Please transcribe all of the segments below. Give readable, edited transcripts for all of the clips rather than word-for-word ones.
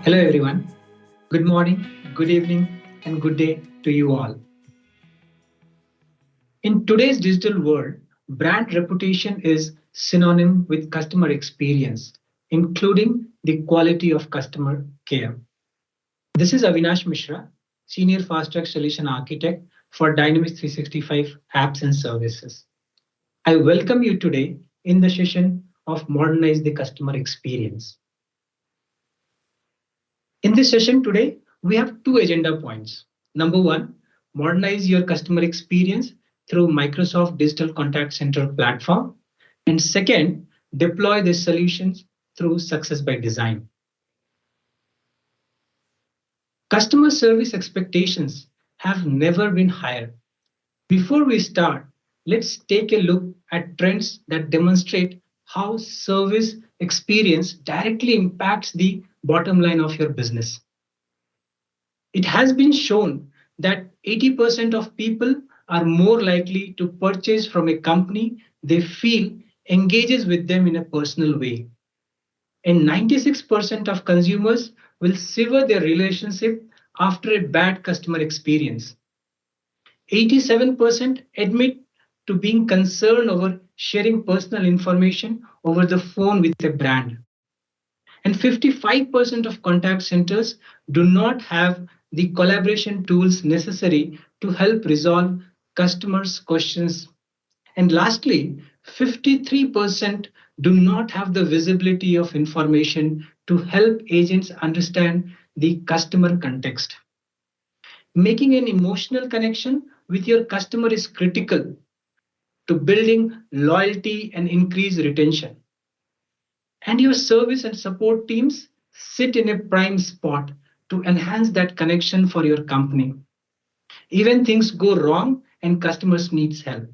Hello, everyone. Good morning, good evening, and good day to you all. In today's digital world, brand reputation is synonym with customer experience, including the quality of customer care. This is Avinash Mishra, Senior Fast Track Solution Architect for Dynamics 365 apps and services. I welcome you today in the session of Modernize the Customer Experience. In this session today, we have two agenda points. Number one, modernize your customer experience through Microsoft Digital Contact Center platform. And second, deploy the solutions through Success by Design. Customer service expectations have never been higher. Before we start, let's take a look at trends that demonstrate how service experience directly impacts the bottom line of your business. It has been shown that 80% of people are more likely to purchase from a company they feel engages with them in a personal way. And 96% of consumers will sever their relationship after a bad customer experience. 87% admit to being concerned over sharing personal information over the phone with a brand. And 55% of contact centers do not have the collaboration tools necessary to help resolve customers' questions. And lastly, 53% do not have the visibility of information to help agents understand the customer context. Making an emotional connection with your customer is critical to building loyalty and increase retention. And your service and support teams sit in a prime spot to enhance that connection for your company. Even things go wrong and customers needs help.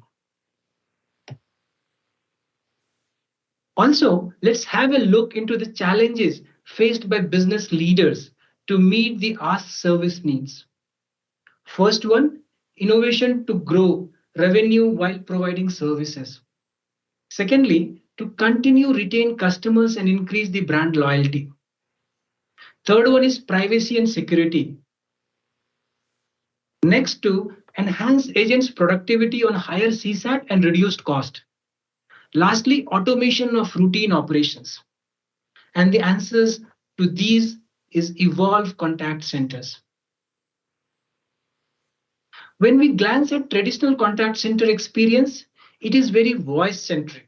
Also, let's have a look into the challenges faced by business leaders to meet the asked service needs. First one, innovation to grow revenue while providing services. Secondly, to continue retain customers and increase the brand loyalty. Third one is privacy and security. Next to enhance agents' productivity on higher CSAT and reduced cost. Lastly, automation of routine operations. And the answers to these is evolve contact centers. When we glance at traditional contact center experience, it is very voice centric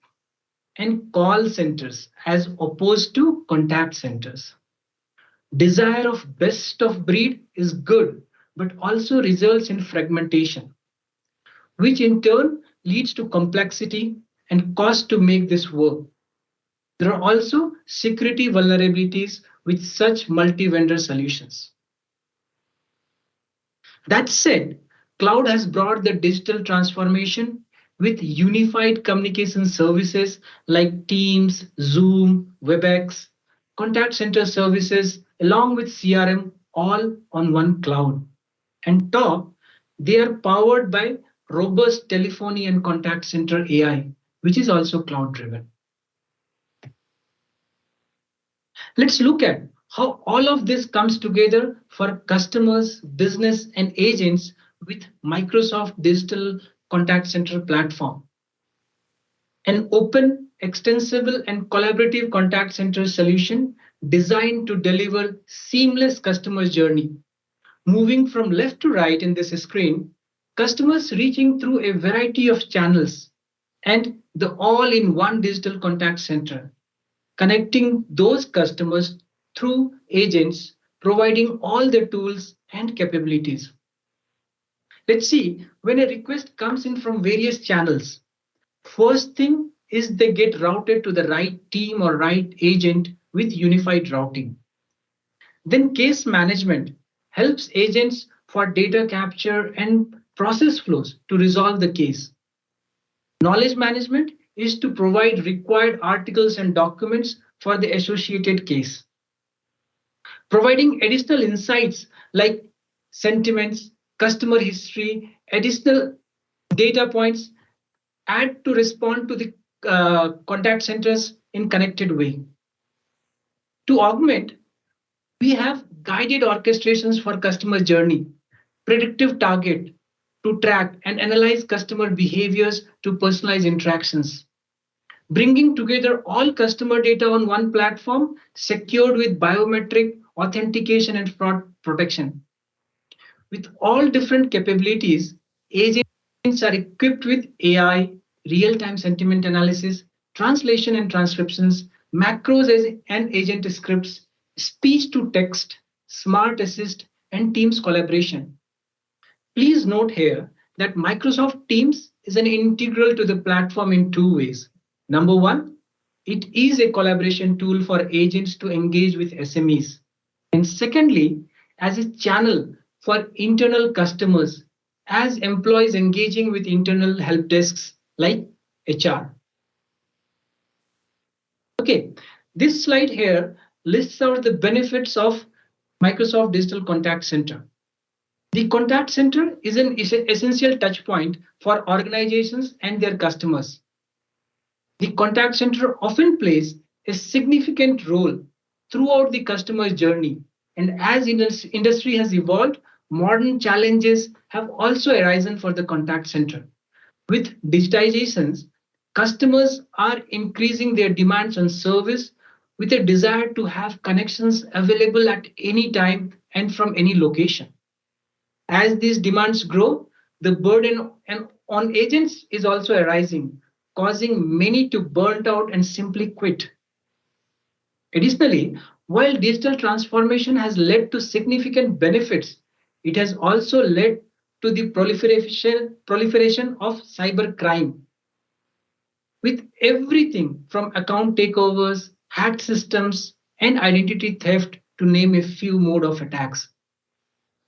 and call centers as opposed to contact centers. Desire of best of breed is good, but also results in fragmentation, which in turn leads to complexity and cost to make this work. There are also security vulnerabilities with such multi-vendor solutions. That said, cloud has brought the digital transformation with unified communication services like Teams, Zoom, WebEx, contact center services, along with CRM, all on one cloud. And top, they are powered by robust telephony and contact center AI, which is also cloud driven. Let's look at how all of this comes together for customers, business, and agents with Microsoft Digital Contact Center platform. An open, extensible, and collaborative contact center solution designed to deliver seamless customer journey. Moving from left to right in this screen, customers reaching through a variety of channels and the all-in-one digital contact center, connecting those customers through agents, providing all the tools and capabilities. Let's see, when a request comes in from various channels, first thing is they get routed to the right team or right agent with unified routing. Then case management helps agents for data capture and process flows to resolve the case. Knowledge management is to provide required articles and documents for the associated case. Providing additional insights like sentiments, customer history, additional data points add to respond to the contact centers in connected way. To augment, We have guided orchestrations for customer journey, predictive target to track and analyze customer behaviors to personalize interactions, bringing together all customer data on one platform secured with biometric authentication and fraud protection. With all different capabilities, agents are equipped with AI, real time sentiment analysis, translation and transcriptions, and agent scripts, speech to text, smart assist, and Teams collaboration. Please note here that Microsoft Teams is an integral to the platform in two ways. Number one, it is a collaboration tool for agents to engage with SMEs. And secondly, as a channel for internal customers, as employees engaging with internal help desks like HR. Okay, this slide here lists out the benefits of Microsoft Digital Contact Center. The contact center is an essential touch point for organizations and their customers. The contact center often plays a significant role throughout the customer journey. And as industry has evolved, modern challenges have also arisen for the contact center. With digitizations, customers are increasing their demands on service with a desire to have connections available at any time and from any location. As these demands grow, the on agents is also arising, causing many to burn out and simply quit. Additionally, while digital transformation has led to significant benefits, it has also led to the proliferation of cybercrime, with everything from account takeovers, hacked systems, and identity theft to name a few mode of attacks.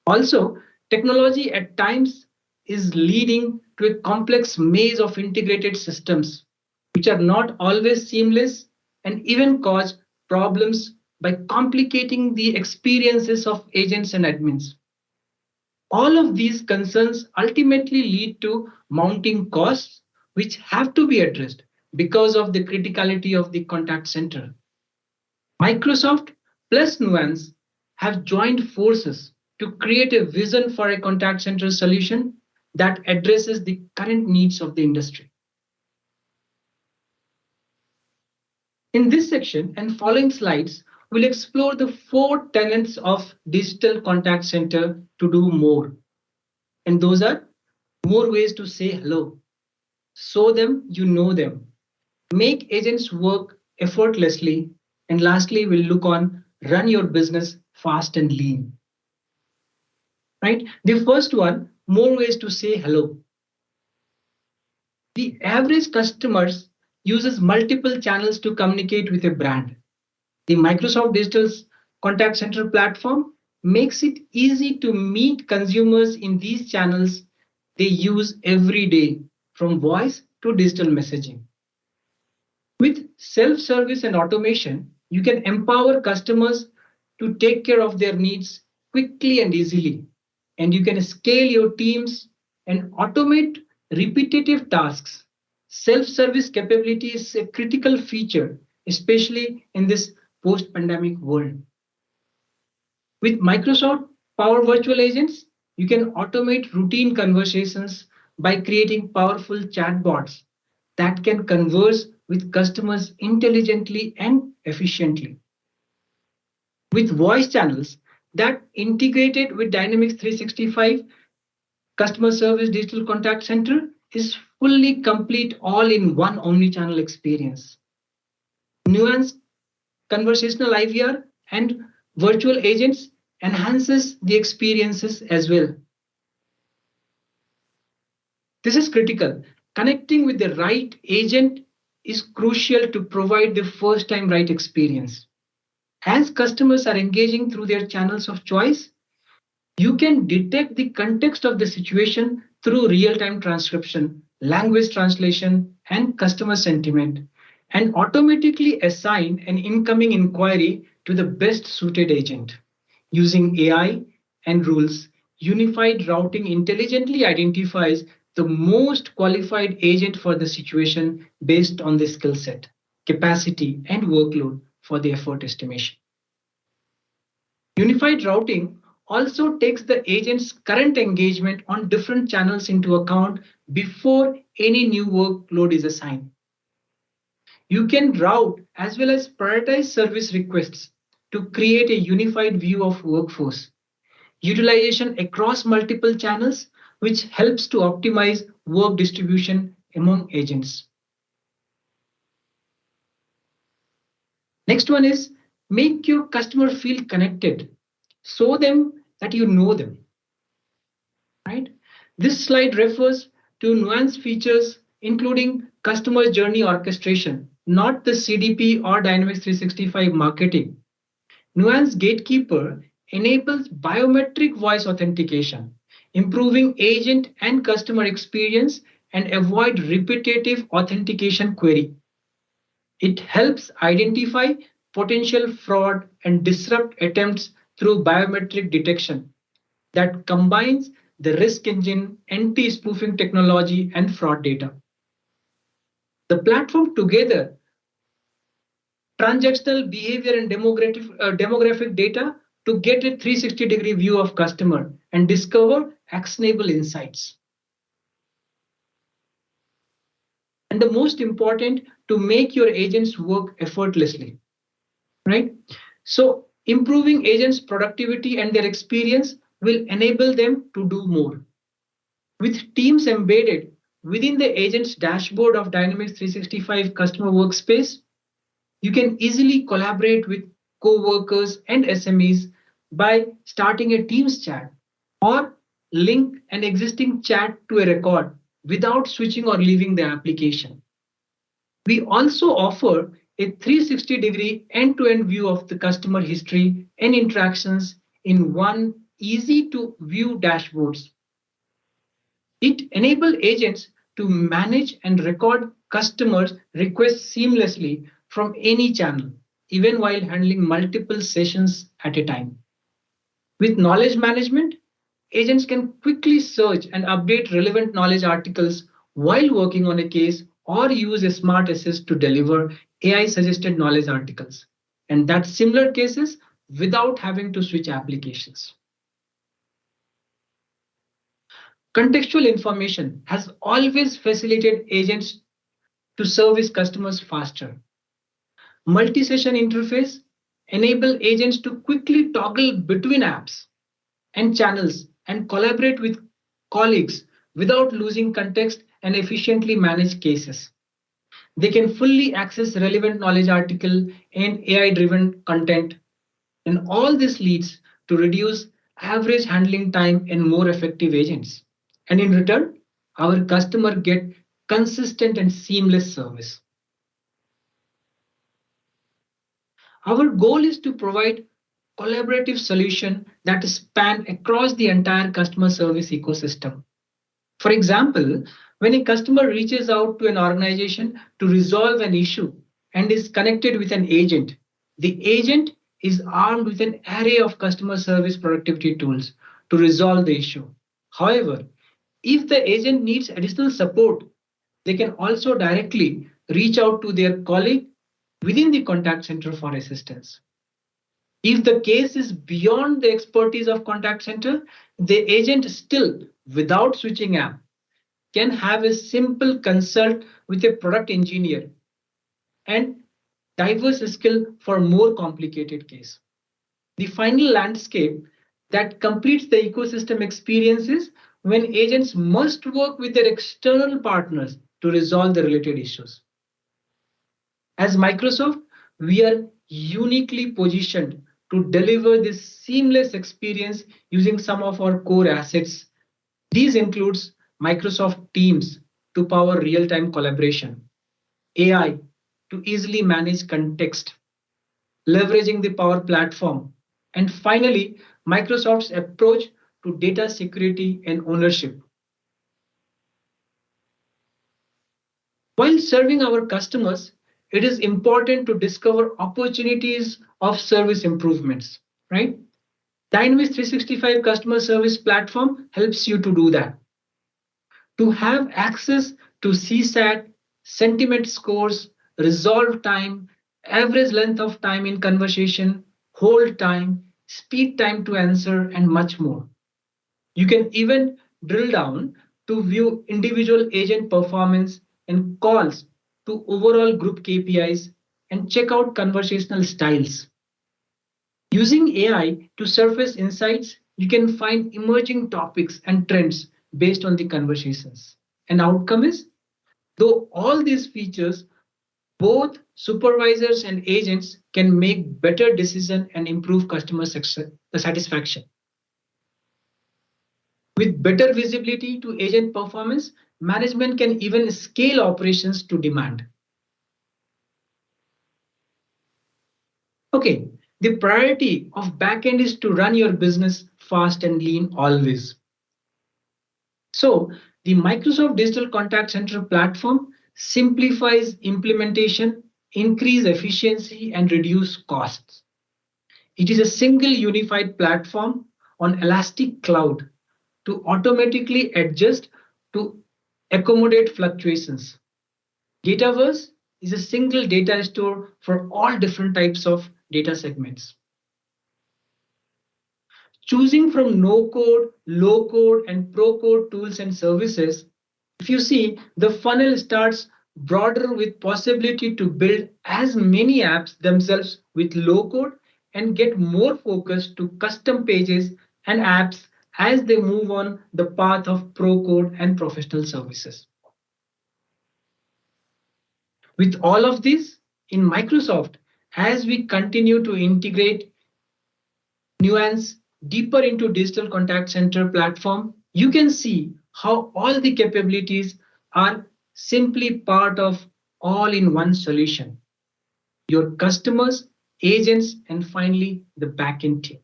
Also, technology at times is leading to a complex maze of integrated systems, which are not always seamless and even cause problems by complicating the experiences of agents and admins. All of these concerns ultimately lead to mounting costs, which have to be addressed because of the criticality of the contact center. Microsoft plus Nuance have joined forces to create a vision for a contact center solution that addresses the current needs of the industry. In this section and following slides, we'll explore the four tenets of digital contact center to do more. And those are more ways to say hello, show them you know them, make agents work effortlessly, and lastly, we'll look on run your business fast and lean. Right? The first one, more ways to say hello. The average customers uses multiple channels to communicate with a brand. The Microsoft Digital's contact center platform makes it easy to meet consumers in these channels they use every day, from voice to digital messaging. With self-service and automation, you can empower customers to take care of their needs quickly and easily. And you can scale your teams and automate repetitive tasks. Self-service capability is a critical feature, especially in this post-pandemic world. With Microsoft Power Virtual Agents, you can automate routine conversations by creating powerful chatbots that can converse with customers intelligently and efficiently. With voice channels that integrated with Dynamics 365, customer service digital contact center is fully complete all in one omni-channel experience. Nuanced conversational IVR and virtual agents enhances the experiences as well. This is critical. Connecting with the right agent is crucial to provide the first time right experience. As customers are engaging through their channels of choice, you can detect the context of the situation through real-time transcription, language translation, and customer sentiment, and automatically assign an incoming inquiry to the best suited agent. Using AI and rules, unified routing intelligently identifies the most qualified agent for the situation based on the skill set, capacity, and workload for the effort estimation. Unified routing also takes the agent's current engagement on different channels into account before any new workload is assigned. You can route as well as prioritize service requests to create a unified view of workforce utilization across multiple channels, which helps to optimize work distribution among agents. Next one is make your customer feel connected. Show them that you know them, right? This slide refers to nuanced features including customer journey orchestration, not the CDP or Dynamics 365 marketing. Nuance Gatekeeper enables biometric voice authentication, improving agent and customer experience and avoid repetitive authentication query. It helps identify potential fraud and disrupt attempts through biometric detection that combines the risk engine, anti-spoofing technology, and fraud data. The platform together transactional behavior and demographic data to get a 360-degree view of customer and discover actionable insights. And the most important, to make your agents work effortlessly, right? So improving agents' productivity and their experience will enable them to do more. With teams embedded within the agent's dashboard of Dynamics 365 customer workspace, you can easily collaborate with co-workers and SMEs by starting a Teams chat or link an existing chat to a record without switching or leaving the application. We also offer a 360-degree end-to-end view of the customer history and interactions in one easy to view dashboards. It enables agents to manage and record customers' requests seamlessly from any channel, even while handling multiple sessions at a time. With knowledge management, agents can quickly search and update relevant knowledge articles while working on a case or use a smart assist to deliver AI suggested knowledge articles. And that's similar cases without having to switch applications. Contextual information has always facilitated agents to service customers faster. Multi-session interface enable agents to quickly toggle between apps and channels and collaborate with colleagues without losing context and efficiently manage cases. They can fully access relevant knowledge article and AI-driven content, and all this leads to reduce average handling time and more effective agents. And in return, our customer get consistent and seamless service. Our goal is to provide collaborative solution that span across the entire customer service ecosystem. For example, when a customer reaches out to an organization to resolve an issue and is connected with an agent, the agent is armed with an array of customer service productivity tools to resolve the issue. However, if the agent needs additional support, they can also directly reach out to their colleague within the contact center for assistance. If the case is beyond the expertise of contact center, the agent still, without switching app, can have a simple consult with a product engineer and diverse skill for more complicated case. The final landscape that completes the ecosystem experiences when agents must work with their external partners to resolve the related issues. As Microsoft, we are uniquely positioned to deliver this seamless experience using some of our core assets. These includes Microsoft Teams to power real-time collaboration, AI to easily manage context, leveraging the Power Platform, and finally, Microsoft's approach to data security and ownership. While serving our customers, it is important to discover opportunities of service improvements, right? Dynamics 365 customer service platform helps you to do that. To have access to CSAT, sentiment scores, resolve time, average length of time in conversation, hold time, speed time to answer, and much more. You can even drill down to view individual agent performance and calls to overall group KPIs and check out conversational styles. Using AI to surface insights, you can find emerging topics and trends based on the conversations. And outcome is, though all these features, both supervisors and agents can make better decisions and improve customer satisfaction. With better visibility to agent performance, management can even scale operations to demand. Okay, the priority of backend is to run your business fast and lean always. So, the Microsoft Digital Contact Center platform simplifies implementation, increase efficiency, and reduce costs. It is a single unified platform on Elastic Cloud to automatically adjust to accommodate fluctuations. Dataverse is a single data store for all different types of data segments. Choosing from no code, low code, and pro code tools and services, if you see, the funnel starts broader with possibility to build as many apps themselves with low code and get more focused to custom pages and apps as they move on the path of pro code and professional services. With all of this in Microsoft, as we continue to integrate nuance deeper into digital contact center platform, you can see how all the capabilities are simply part of all-in-one solution. Your customers, agents, and finally the backend team.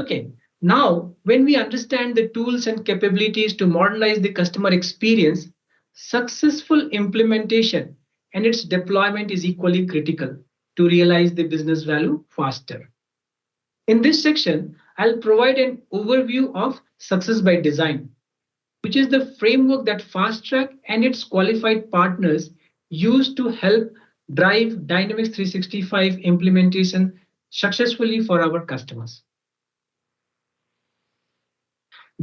Okay, now when we understand the tools and capabilities to modernize the customer experience, successful implementation and its deployment is equally critical to realize the business value faster. In this section, I'll provide an overview of success by design, which is the framework that Fast Track and its qualified partners use to help drive Dynamics 365 implementation successfully for our customers.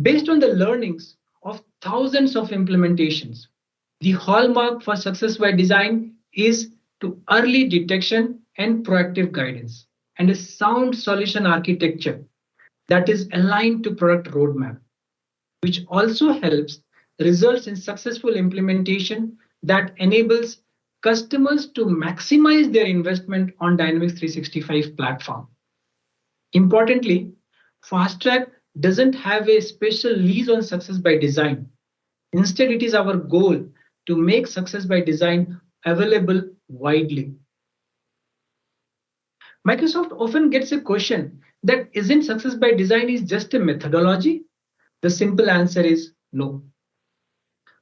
Based on the learnings of thousands of implementations, the hallmark for success by design is to early detection and proactive guidance and a sound solution architecture that is aligned to product roadmap, which also helps results in successful implementation that enables customers to maximize their investment on Dynamics 365 platform. Importantly, Fast Track doesn't have a special lease on success by design. Instead, it is our goal to make success by design available widely. Microsoft often gets a question that isn't success by design is just a methodology? The simple answer is no.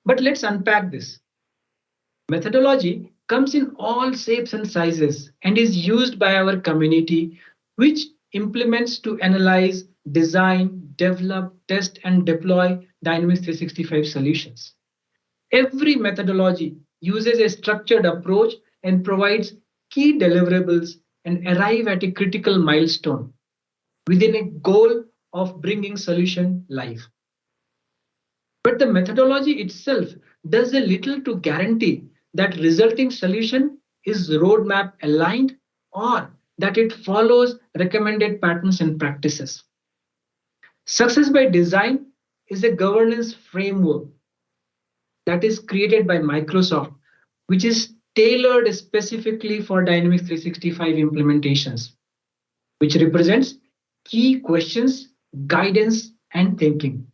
But let's unpack this. Methodology comes in all shapes and sizes and is used by our community, which implements to analyze, design, develop, test, and deploy Dynamics 365 solutions. Every methodology uses a structured approach and provides key deliverables and arrive at a critical milestone within a goal of bringing solution live. But the methodology itself does a little to guarantee that resulting solution is roadmap aligned or that it follows recommended patterns and practices. Success by design is a governance framework that is created by Microsoft, which is tailored specifically for Dynamics 365 implementations, which represents key questions, guidance, and thinking.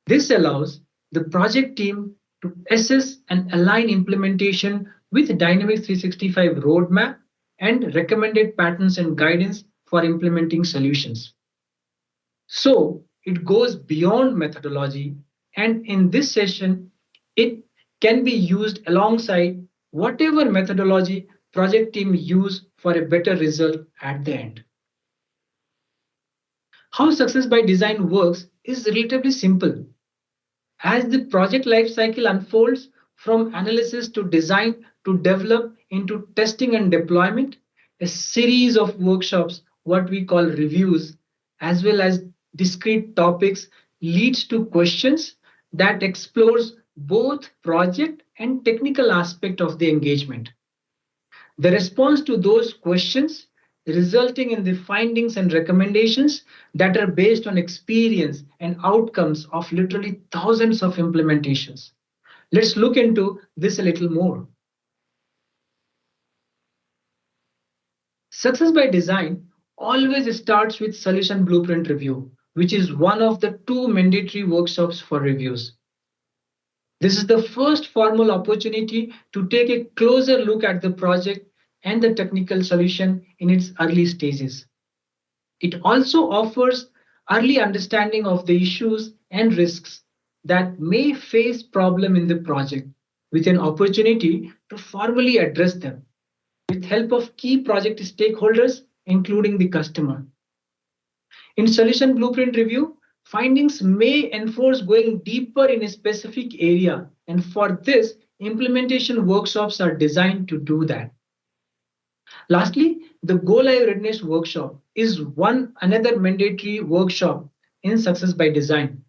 This allows the project team to assess and align implementation with Dynamics 365 roadmap and recommended patterns and guidance for implementing solutions. So it goes beyond methodology, and in this session, it can be used alongside whatever methodology project team use for a better result at the end. How success by design works is relatively simple. As the project lifecycle unfolds from analysis to design to develop into testing and deployment, a series of workshops, what we call reviews, as well as discrete topics leads to questions that explores both project and technical aspect of the engagement. The response to those questions resulting in the findings and recommendations that are based on experience and outcomes of literally thousands of implementations. Let's look into this a little more. Success by design always starts with solution blueprint review, which is one of the two mandatory workshops for reviews. This is the first formal opportunity to take a closer look at the project and the technical solution in its early stages. It also offers early understanding of the issues and risks that may face problem in the project with an opportunity to formally address them with help of key project stakeholders including the customer. In solution blueprint review, findings may enforce going deeper in a specific area, and for this, implementation workshops are designed to do that. Lastly, the Go Live Readiness Workshop is one another mandatory workshop in Success by Design.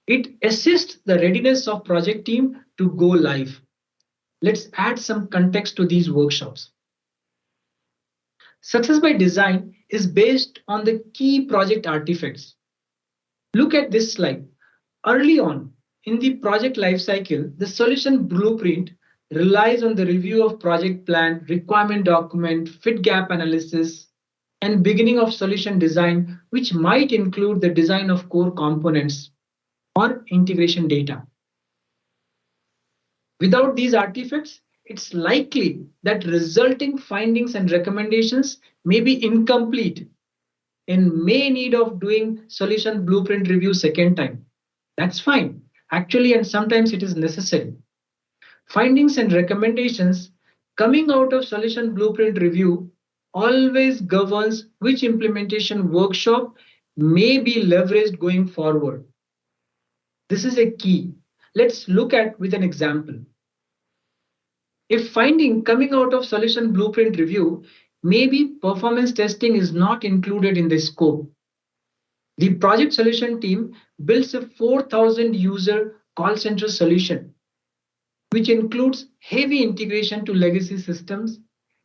It assists the readiness of project team to go live. Let's add some context to these workshops. Success by Design is based on the key project artifacts. Look at this slide. Early on in the project lifecycle, the solution blueprint relies on the review of project plan, requirement document, fit gap analysis, and beginning of solution design, which might include the design of core components or integration data. Without these artifacts, it's likely that resulting findings and recommendations may be incomplete and may need of doing solution blueprint review second time. That's fine, actually, and sometimes it is necessary. Findings and recommendations coming out of solution blueprint review always governs which implementation workshop may be leveraged going forward. This is a key. Let's look at with an example. If finding coming out of solution blueprint review, maybe performance testing is not included in the scope. The project solution team builds a 4,000 user call center solution, which includes heavy integration to legacy systems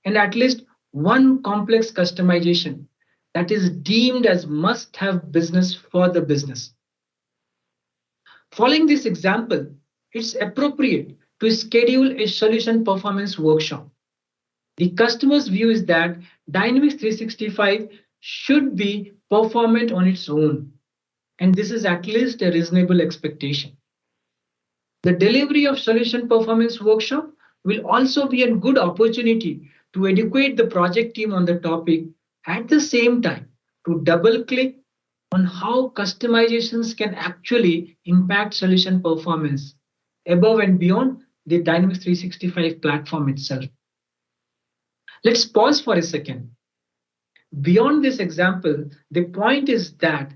and at least one complex customization that is deemed as must-have business for the business. Following this example, it's appropriate to schedule a solution performance workshop. The customer's view is that Dynamics 365 should be performant on its own, and this is at least a reasonable expectation. The delivery of solution performance workshop will also be a good opportunity to educate the project team on the topic at the same time to double click on how customizations can actually impact solution performance above and beyond the Dynamics 365 platform itself. Let's pause for a second. Beyond this example, the point is that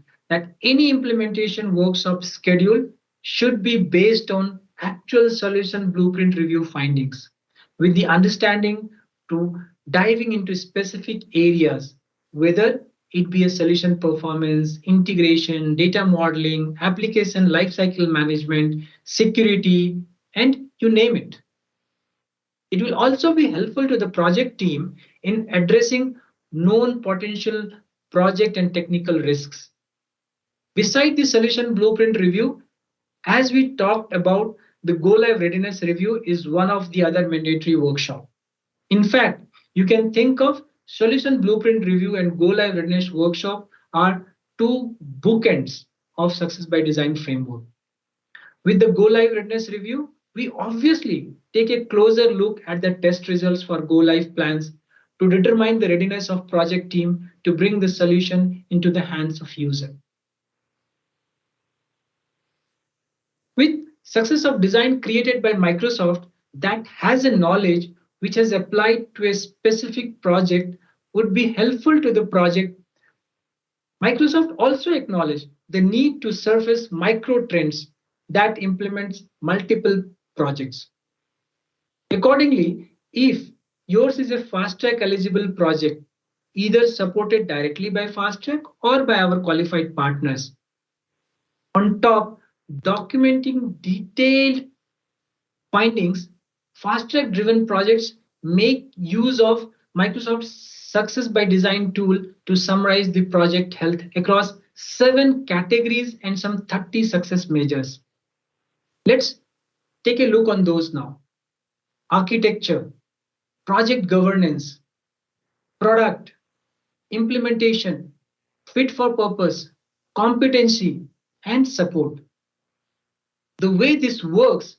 any implementation workshop schedule should be based on actual solution blueprint review findings with the understanding to diving into specific areas, whether it be a solution performance, integration, data modeling, application lifecycle management, security, and you name it. It will also be helpful to the project team in addressing known potential project and technical risks. Beside the solution blueprint review, as we talked about, the Go Live Readiness Review is one of the other mandatory workshops. In fact, you can think of Solution Blueprint Review and Go Live Readiness Workshop are two bookends of Success by Design framework. With the Go Live Readiness Review, we obviously take a closer look at the test results for Go Live plans to determine the readiness of project team to bring the solution into the hands of user. With Success of Design created by Microsoft that has a knowledge which has applied to a specific project would be helpful to the project. Microsoft also acknowledged the need to surface micro trends that implements multiple projects. Accordingly, If yours is a fast track eligible project, either supported directly by fast track or by our qualified partners, on top, documenting detailed findings, fast track driven projects make use of Microsoft's Success by Design tool to summarize the project health across 7 categories and some 30 success measures. Let's take a look on those now. Architecture, project governance, product, implementation, fit for purpose, competency, and support. The way this works,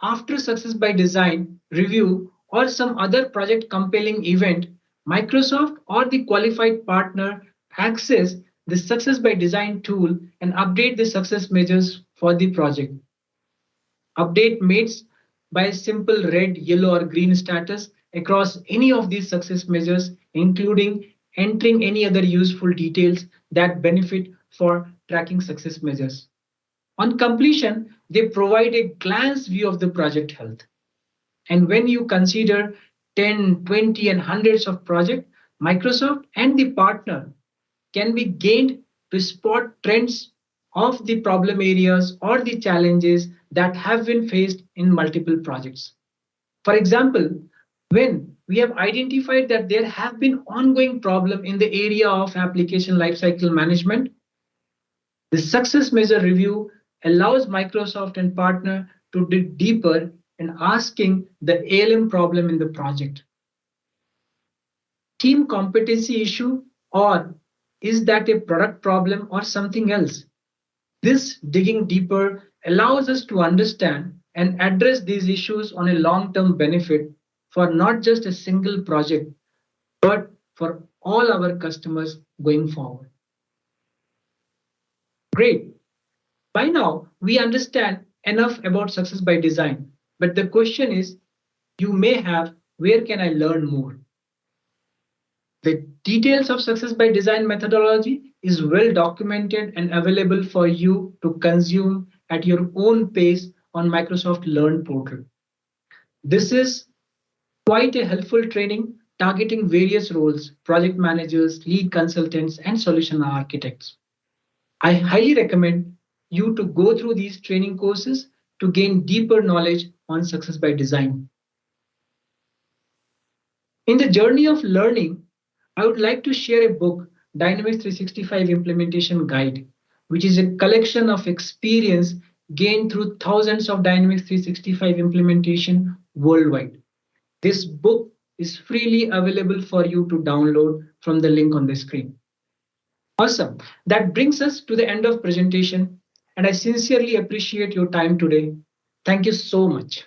after success by design, review, or some other project compelling event, Microsoft or the qualified partner access the success by design tool and update the success measures for the project. Update made by a simple red, yellow, or green status across any of these success measures, including entering any other useful details that benefit for tracking success measures. On completion, they provide a glance view of the project health. And when you consider 10, 20, and hundreds of projects, Microsoft and the partner can be gained to spot trends of the problem areas or the challenges that have been faced in multiple projects. For example, when we have identified that there have been ongoing problem in the area of application lifecycle management, the success measure review allows Microsoft and partner to dig deeper in asking the ALM problem in the project. Team competency issue, or is that a product problem or something else? This digging deeper allows us to understand and address these issues on a long-term benefit for not just a single project, but for all our customers going forward. Great. By now, we understand enough about success by design, but the question is, you may have, where can I learn more? The details of success by design methodology is well documented and available for you to consume at your own pace on Microsoft Learn portal. This is quite a helpful training targeting various roles, project managers, lead consultants, and solution architects. I highly recommend you to go through these training courses to gain deeper knowledge on success by design. In the journey of learning, I would like to share a book, Dynamics 365 Implementation Guide, which is a collection of experience gained through thousands of Dynamics 365 implementation worldwide. This book is freely available for you to download from the link on the screen. Awesome. That brings us to the end of presentation, and I sincerely appreciate your time today. Thank you so much.